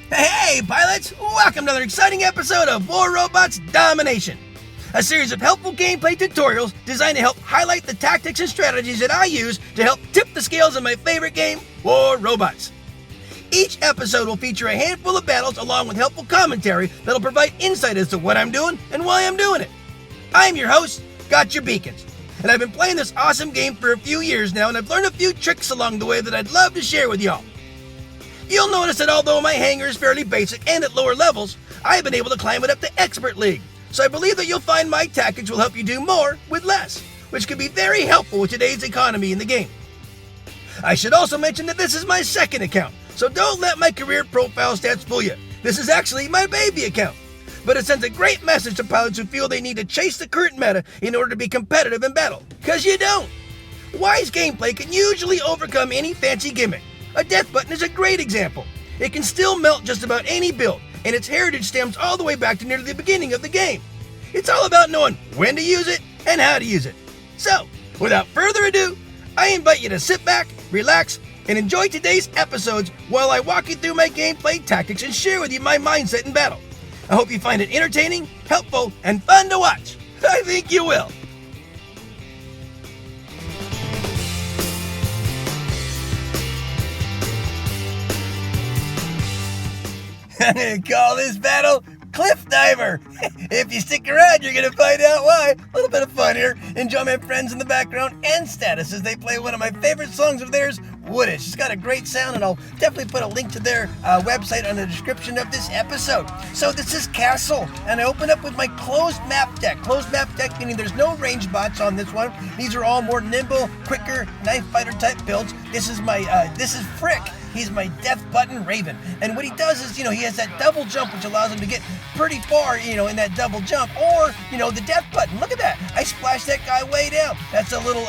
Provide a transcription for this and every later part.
Hey, pilots! Welcome to another exciting episode of War Robots Domination, a series of helpful gameplay tutorials designed to help highlight the tactics and strategies that I use to help tip the scales of my favorite game, War Robots. Each episode will feature a handful of battles along with helpful commentary that'll provide insight as to what I'm doing and why I'm doing it. I'm your host, Gotchure, and I've been playing this awesome game for a few years now, and I've learned a few tricks along the way that I'd love to share with y'all. You'll notice that although my hangar is fairly basic and at lower levels, I've been able to climb it up to Expert League. So I believe that you'll find my tactics will help you do more with less, which can be very helpful with today's economy in the game. I should also mention that this is my second account, so don't let my career profile stats fool you. This is actually my baby account. But it sends a great message to pilots who feel they need to chase the current meta in order to be competitive in battle. Because you don't. Wise gameplay can usually overcome any fancy gimmick. A death button is a great example. It can still melt just about any build, and its heritage stems all the way back to nearly the beginning of the game. It's all about knowing when to use it and how to use it. So, without further ado, I invite you to sit back, relax, and enjoy today's episodes while I walk you through my gameplay tactics and share with you my mindset in battle. I hope you find it entertaining, helpful, and fun to watch. I think you will. I'm going to call this battle Cliff Diver. If you stick around, you're going to find out why. A little bit of fun here. Enjoy my friends in the background and status as they play one of my favorite songs of theirs, Woodish. It's got a great sound, and I'll definitely put a link to their website on the description of this episode. So this is Castle, and I open up with my closed map deck. Closed map deck meaning there's no range bots on this one. These are all more nimble, quicker, knife fighter type builds. This is Frick. He's my death button Raven. And what he does is, he has that double jump, which allows him to get pretty far, in that double jump. Or, the death button. Look at that. I splashed that guy way down. That's a little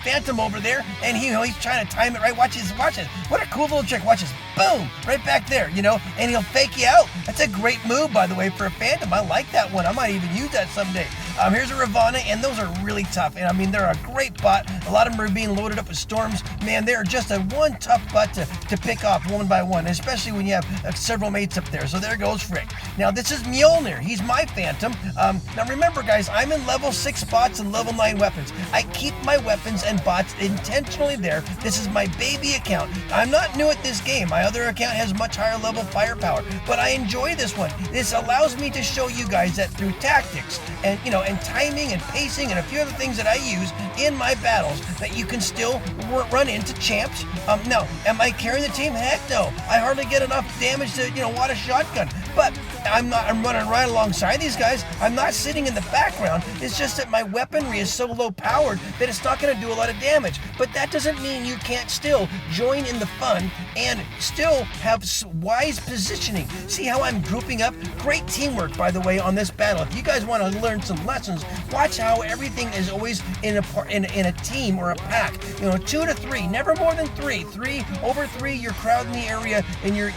Phantom over there. And he's trying to time it right. Watch this. What a cool little trick. Watch this. Boom. Right back there, And he'll fake you out. That's a great move, by the way, for a Phantom. I like that one. I might even use that someday. Here's a Ravana, and those are really tough. And they're a great bot. A lot of them are being loaded up with storms. Man, they're just a one tough bot to pick off one by one, especially when you have several mates up there. So there goes Frick. Now, this is Mjolnir. He's my Phantom. Now, remember, guys, I'm in level 6 bots and level 9 weapons. I keep my weapons and bots intentionally there. This is my baby account. I'm not new at this game. My other account has much higher level firepower, but I enjoy this one. This allows me to show you guys that through tactics and, and timing and pacing and a few other things that I use in my battles that you can still run into champs. Now, am I carrying the team? Heck no. I hardly get enough damage to, wad a shotgun. But I'm running right alongside these guys. I'm not sitting in the background. It's just that my weaponry is so low powered that it's not going to do a lot of damage. But that doesn't mean you can't still join in the fun and still have wise positioning. See how I'm grouping up? Great teamwork, by the way, on this battle. If you guys want to learn some lessons, watch how everything is always in a team or a pack. 2 to 3, never more than 3. 3 over 3, you're crowding the area and you're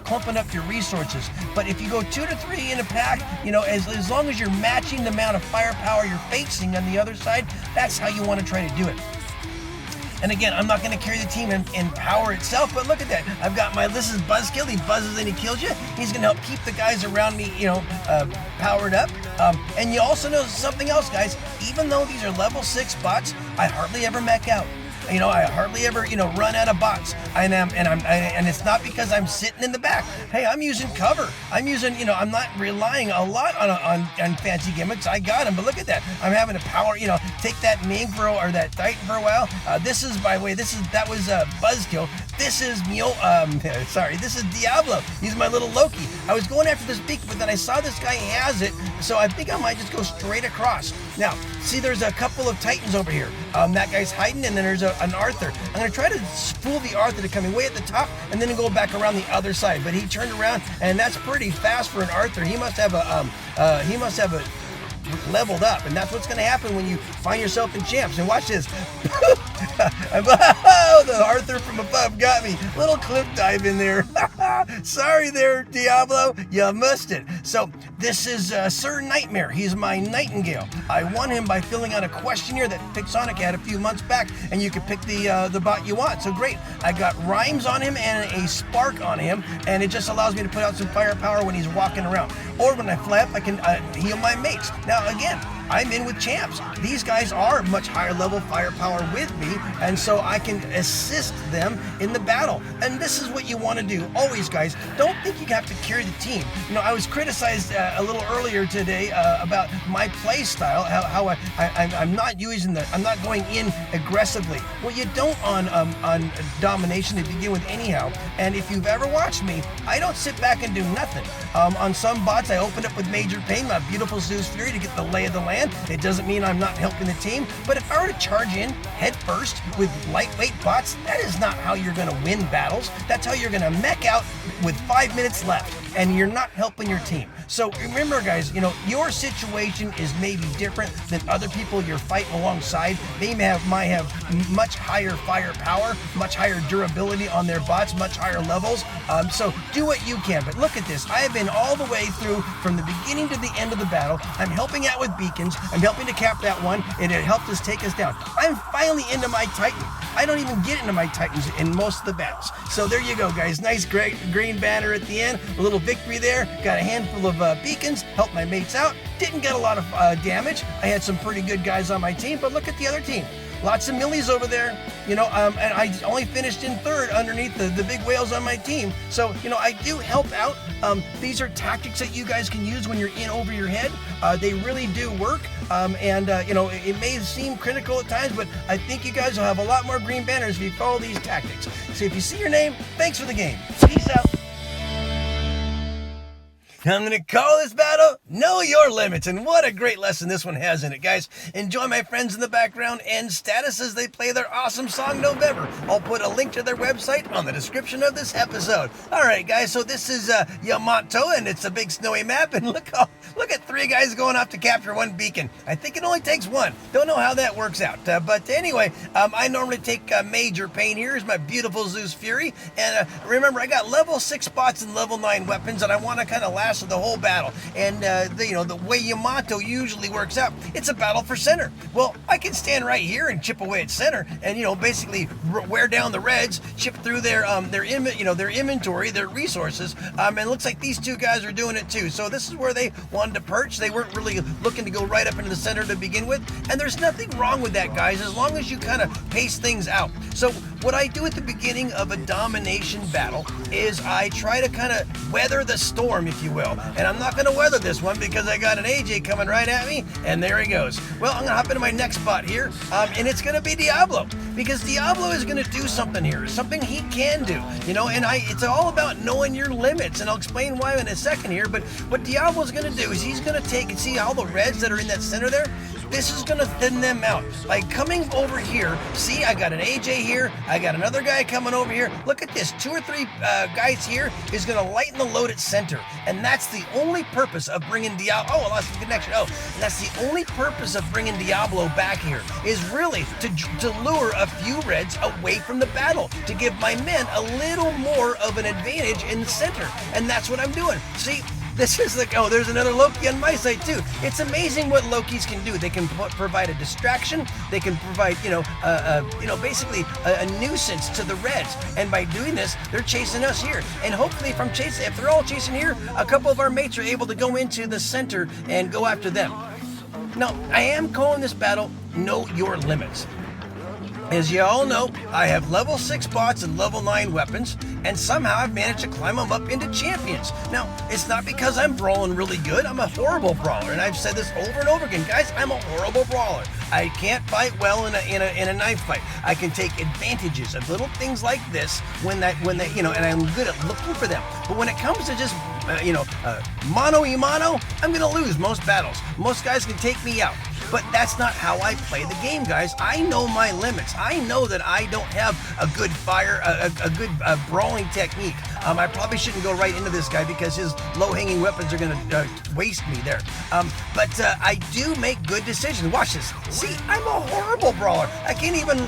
clumping up your resources. But if you go 2 to 3 in a pack, as long as you're matching the amount of firepower you're facing on the other side, that's how you want to try to do it. And again, I'm not going to carry the team in power itself, but look at that. I've got this is Buzzkill. He buzzes and he kills you. He's going to help keep the guys around me, powered up. And you also know something else, guys. Even though these are level 6 bots, I hardly ever mech out. I hardly ever, run out of bots. And it's not because I'm sitting in the back. Hey, I'm using cover. I'm using, I'm not relying a lot on fancy gimmicks. I got them, but look at that. I'm having to power, take that Ming or that Titan for a while. This was Buzzkill. This is this is Diablo. He's my little Loki. I was going after this beak, but then I saw this guy has it, so I think I might just go straight across. Now, see, there's a couple of Titans over here. That guy's hiding, and then there's an Arthur. I'm going to try to fool the Arthur to come in way at the top, and then go back around the other side. But he turned around, and that's pretty fast for an Arthur. He must have leveled up, and that's what's going to happen when you find yourself in champs. And watch this. Oh, the Arthur from above got me. Little cliff dive in there. Sorry there, Diablo. You missed it. So this is Sir Nightmare. He's my Nightingale. I won him by filling out a questionnaire that Pixonic had a few months back, and you can pick the bot you want. So great. I got rhymes on him and a spark on him, and it just allows me to put out some firepower when he's walking around. Or when I fly up, I can heal my mates. Now again, I'm in with champs. These guys are much higher level firepower with me, and so I can assist them in the battle. And this is what you want to do. Always, guys, don't think you have to carry the team. You know, I was criticized a little earlier today about my play style, how I'm not I'm not going in aggressively. Well, you don't on Domination to begin with anyhow. And if you've ever watched me, I don't sit back and do nothing. On some bots, I open up with major pain, my beautiful Zeus Fury to get the lay of the land. It doesn't mean I'm not helping the team, but if I were to charge in head first with lightweight bots, that is not how you're going to win battles. That's how you're going to mech out with 5 minutes left, and you're not helping your team. So remember, guys, you know, your situation is maybe different than other people you're fighting alongside. They might have much higher firepower, much higher durability on their bots, much higher levels. So do what you can. But look at this. I have been all the way through from the beginning to the end of the battle. I'm helping out with beacons. I'm helping to cap that one, and it helped us take us down. I'm finally into my Titan. I don't even get into my Titans in most of the battles. So there you go, guys. Nice great green banner at the end. A little victory there. Got a handful of beacons. Helped my mates out. Didn't get a lot of damage. I had some pretty good guys on my team, but look at the other team. Lots of millies over there, you know, and I only finished in third underneath the big whales on my team. So, you know, I do help out. These are tactics that you guys can use when you're in over your head. They really do work. You know, it may seem critical at times, but I think you guys will have a lot more green banners if you follow these tactics. So if you see your name, thanks for the game. Peace out. I'm going to call this battle Know Your Limits, and what a great lesson this one has in it, guys. Enjoy my friends in the background and status as they play their awesome song November. I'll put a link to their website on the description of this episode. All right, guys, so this is Yamato, and it's a big snowy map, and look at 3 guys going off to capture 1 beacon. I think it only takes 1. Don't know how that works out, but anyway, I normally take major pain. Here's my beautiful Zeus Fury, and remember, I got level 6 spots and level 9 weapons, and I want to kind of last the whole battle. And the way Yamato usually works out, it's a battle for center. Well, I can stand right here and chip away at center, and basically wear down the reds, chip through their inventory, their resources. And it looks like these 2 guys are doing it too. So this is where they wanted to perch. They weren't really looking to go right up into the center to begin with, and there's nothing wrong with that, guys, as long as you kind of pace things out. So what I do at the beginning of a domination battle is I try to kind of weather the storm, if you will. And I'm not going to weather this one because I got an AJ coming right at me, and there he goes. Well, I'm going to hop into my next spot here, and it's going to be Diablo, because Diablo is going to do something here, something he can do, and it's all about knowing your limits, and I'll explain why in a second here. But what Diablo's going to do is he's going to take and see all the reds that are in that center there. This is going to thin them out. By coming over here, see, I got an AJ here, I got another guy coming over here. Look at this, 2 or 3 guys here is going to lighten the load at center. And that's the only purpose of bringing Diablo. Oh, I lost the connection. Oh, and that's the only purpose of bringing Diablo back here, is really to lure a few reds away from the battle, to give my men a little more of an advantage in the center. And that's what I'm doing. See? This is like, oh, there's another Loki on my side too. It's amazing what Lokis can do. They can provide a distraction. They can provide, basically a nuisance to the Reds. And by doing this, they're chasing us here. And hopefully, if they're all chasing here, a couple of our mates are able to go into the center and go after them. Now, I am calling this battle Know Your Limits. As you all know, I have level 6 bots and level 9 weapons, and somehow I've managed to climb them up into champions. Now, it's not because I'm brawling really good. I'm a horrible brawler, and I've said this over and over again. Guys, I'm a horrible brawler. I can't fight well in a knife fight. I can take advantages of little things like this when they, and I'm good at looking for them. But when it comes to just, mano-y-mano, I'm going to lose most battles. Most guys can take me out. But that's not how I play the game, guys. I know my limits. I know that I don't have a good brawling technique. I probably shouldn't go right into this guy because his low-hanging weapons are going to waste me there. But I do make good decisions. Watch this. See, I'm a horrible brawler. I can't even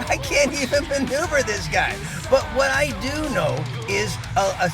I can't even maneuver this guy. But what I do know is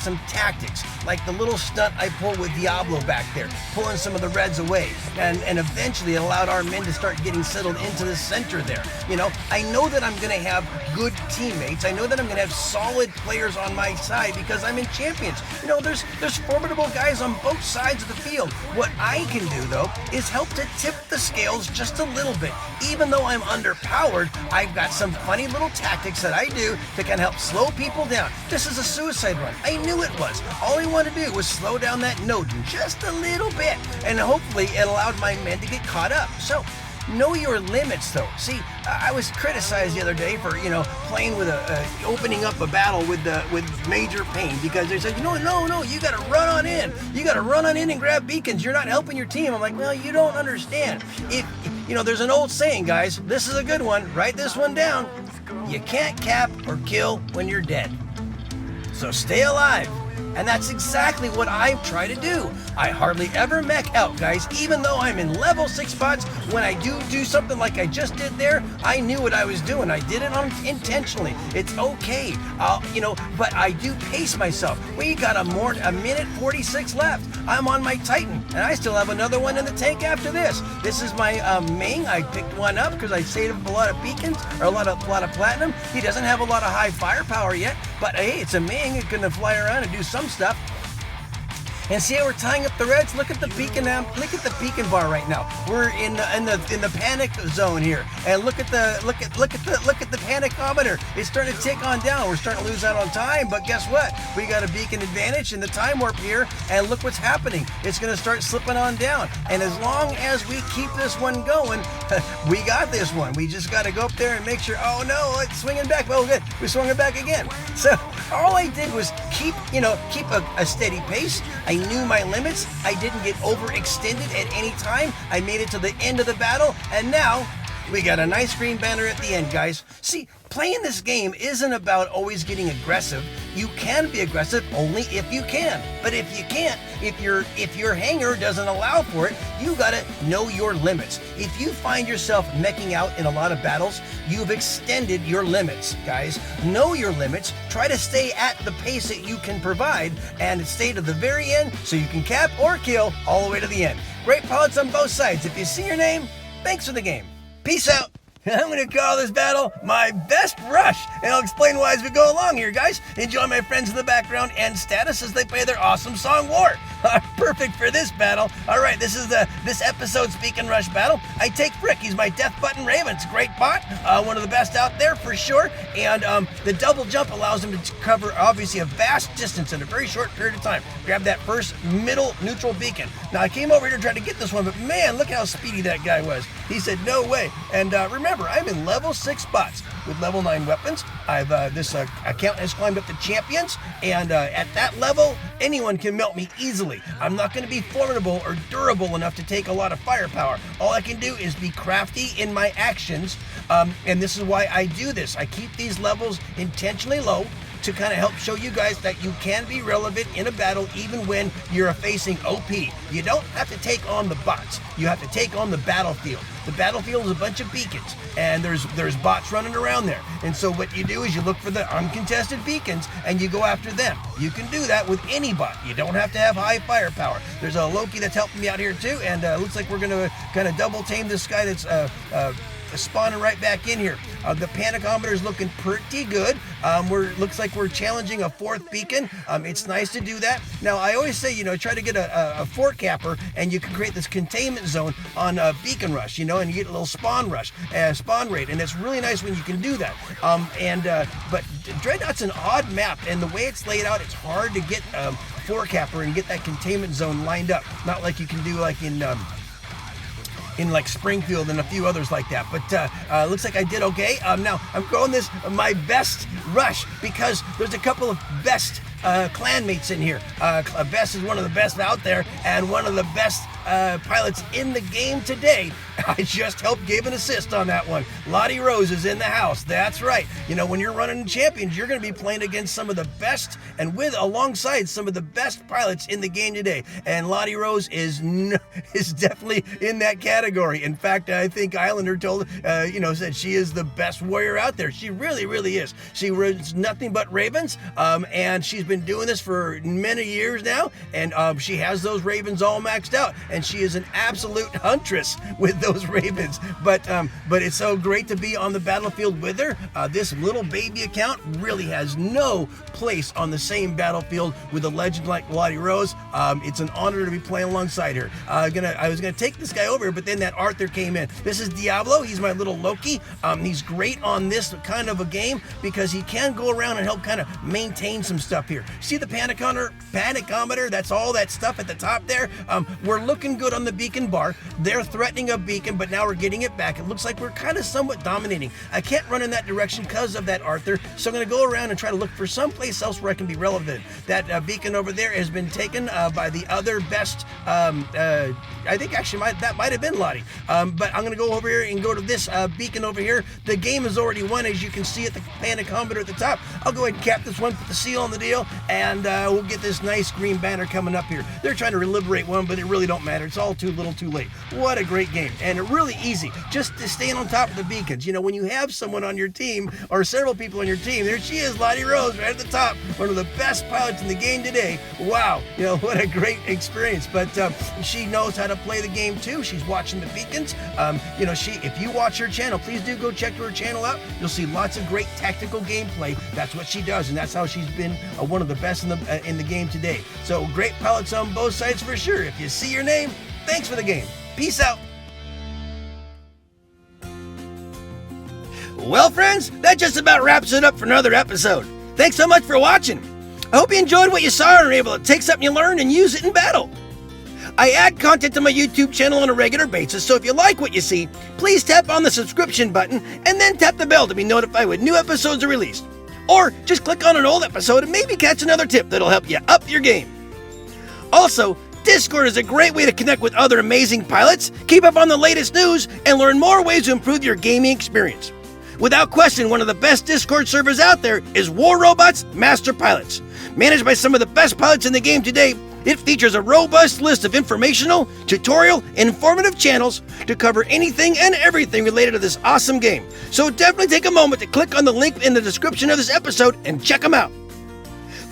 some tactics, like the little stunt I pulled with Diablo back there, pulling some of the Reds away, and eventually it allowed our men to start getting settled into the center there. You know, I know that I'm going to have good teammates. I know that I'm going to have solid players on my side because I'm in Champions. You know, there's formidable guys on both sides of the field. What I can do, though, is help to tip the scales just a little bit. Even though I'm underpowered, I've got some funny little tactics that I do that can help slow people down. This is a suicide run. I knew it was. All I wanted to do was slow down that Nodin just a little bit, and hopefully it allowed my men to get caught up. So, know your limits, though. See, I was criticized the other day for, playing with opening up a battle with major pain, because they said, no, you got to run on in. You got to run on in and grab beacons. You're not helping your team. I'm like, well, you don't understand. There's an old saying, guys. This is a good one. Write this one down. You can't cap or kill when you're dead. So stay alive. And that's exactly what I try to do. I hardly ever mech out, guys. Even though I'm in level 6 spots, when I do something like I just did there, I knew what I was doing. I did it intentionally. It's okay. But I do pace myself. We got a minute 46 left. I'm on my Titan, and I still have another one in the tank after this. This is my Ming. I picked one up because I saved a lot of beacons, or a lot of platinum. He doesn't have a lot of high firepower yet, but hey, it's a Ming. It's gonna fly around and do some stuff. And see how we're tying up the Reds? Look at the beacon now. Look at the beacon bar right now. We're in the panic zone here. And look at the panicometer. It's starting to tick on down. We're starting to lose out on time, but guess what? We got a beacon advantage in the time warp here, and look what's happening. It's going to start slipping on down. And as long as we keep this one going, we got this one. We just got to go up there and make sure. Oh no, it's swinging back. Well, good. We swung it back again. So all I did was keep a steady pace. I knew my limits. I didn't get overextended at any time. I made it to the end of the battle, and now we got a nice green banner at the end, guys. See, playing this game isn't about always getting aggressive. You can be aggressive only if you can. But if you can't, if your hanger doesn't allow for it, you gotta know your limits. If you find yourself meching out in a lot of battles, you've extended your limits, guys. Know your limits. Try to stay at the pace that you can provide, and stay to the very end so you can cap or kill all the way to the end. Great pilots on both sides. If you see your name, thanks for the game. Peace out. I'm going to call this battle my best rush, and I'll explain why as we go along here, guys. Enjoy my friends in the background and status as they play their awesome song War. Perfect for this battle. All right, this is this episode's Speak and Rush battle. I take Frick. He's my Death Button Raven. It's a great bot, one of the best out there for sure. And the double jump allows him to cover obviously a vast distance in a very short period of time. Grab that first middle neutral beacon. Now I came over here to try to get this one, but man, look how speedy that guy was. He said no way. And remember, I'm in level 6 spots with level 9 weapons. I've this account has climbed up to Champions, and at that level, anyone can melt me easily. I'm not going to be formidable or durable enough to take a lot of firepower. All I can do is be crafty in my actions, and this is why I do this. I keep these levels intentionally low to kind of help show you guys that you can be relevant in a battle even when you're facing OP. You don't have to take on the bots. You have to take on the battlefield. The battlefield is a bunch of beacons, and there's bots running around there. And so what you do is you look for the uncontested beacons and you go after them. You can do that with any bot. You don't have to have high firepower. There's a Loki that's helping me out here too, and looks like we're going to kind of double tame this guy that's spawning right back in here. The panicometer is looking pretty good. Looks like we're challenging a 4th beacon. It's nice to do that. Now, I always say, try to get a 4-capper, and you can create this containment zone on Beacon Rush, and you get a little spawn rate, and it's really nice when you can do that. But Dreadnought's an odd map, and the way it's laid out, it's hard to get 4-capper and get that containment zone lined up. Not like you can do like in like Springfield and a few others like that, but looks like I did okay. Now I'm calling this my best rush because there's a couple of best clanmates in here. Best is one of the best out there, and one of the best pilots in the game today. I just helped give an assist on that one. Lottie Rose is in the house. That's right. You know, when you're running champions, you're going to be playing against some of the best and alongside some of the best pilots in the game today. And Lottie Rose is definitely in that category. In fact, I think Islander said she is the best warrior out there. She really, really is. She runs nothing but ravens, and she's been doing this for many years now, and she has those ravens all maxed out, and she is an absolute huntress with those ravens. But it's so great to be on the battlefield with her. This little baby account really has no place on the same battlefield with a legend like Lottie Rose. It's an honor to be playing alongside her. I was gonna take this guy over, but then that Arthur came in. This is Diablo. He's my little Loki. He's great on this kind of a game because he can go around and help kind of maintain some stuff here. See the panicometer? That's all that stuff at the top there. We're looking good on the beacon bar. They're threatening a beacon, but now we're getting it back. It looks like we're kind of somewhat dominating. I can't run in that direction because of that Arthur, so I'm going to go around and try to look for someplace else where I can be relevant. That beacon over there has been taken by the other best. I think actually that might have been Lottie. But I'm going to go over here and go to this beacon over here. The game is already won, as you can see at the panicometer at the top. I'll go ahead and cap this one, put the seal on the deal, and we'll get this nice green banner coming up here. They're trying to liberate one, but it really don't matter. It's all too little too late. What a great game, and really easy. Just to staying on top of the beacons. You know, when you have someone on your team, or several people on your team, there she is, Lottie Rose, right at the top, one of the best pilots in the game today. Wow, you know, what a great experience. But she knows how to play the game too. She's watching the beacons. If you watch her channel, please do go check her channel out. You'll see lots of great tactical gameplay. That's what she does, and that's how she's been one of the best in the game today. So great pilots on both sides for sure. If you see your name, thanks for the game. Peace out. Well, friends, that just about wraps it up for another episode. Thanks so much for watching. I hope you enjoyed what you saw and were able to take something you learned and use it in battle. I add content to my YouTube channel on a regular basis, so if you like what you see, please tap on the subscription button and then tap the bell to be notified when new episodes are released. Or just click on an old episode and maybe catch another tip that'll help you up your game. Also, Discord is a great way to connect with other amazing pilots, keep up on the latest news, and learn more ways to improve your gaming experience. Without question, one of the best Discord servers out there is War Robots Master Pilots. Managed by some of the best pilots in the game today, it features a robust list of informational, tutorial, and informative channels to cover anything and everything related to this awesome game. So definitely take a moment to click on the link in the description of this episode and check them out.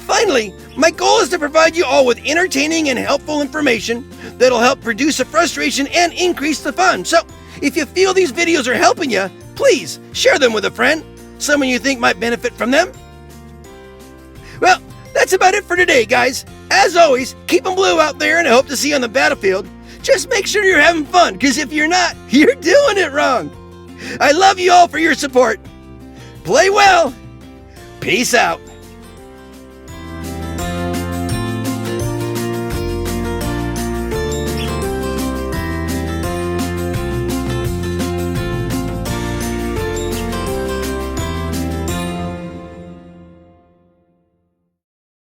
Finally, my goal is to provide you all with entertaining and helpful information that'll help reduce the frustration and increase the fun. So if you feel these videos are helping you, please share them with a friend, someone you think might benefit from them. Well, that's about it for today, guys. As always, keep them blue out there, and I hope to see you on the battlefield. Just make sure you're having fun, because if you're not, you're doing it wrong. I love you all for your support. Play well. Peace out.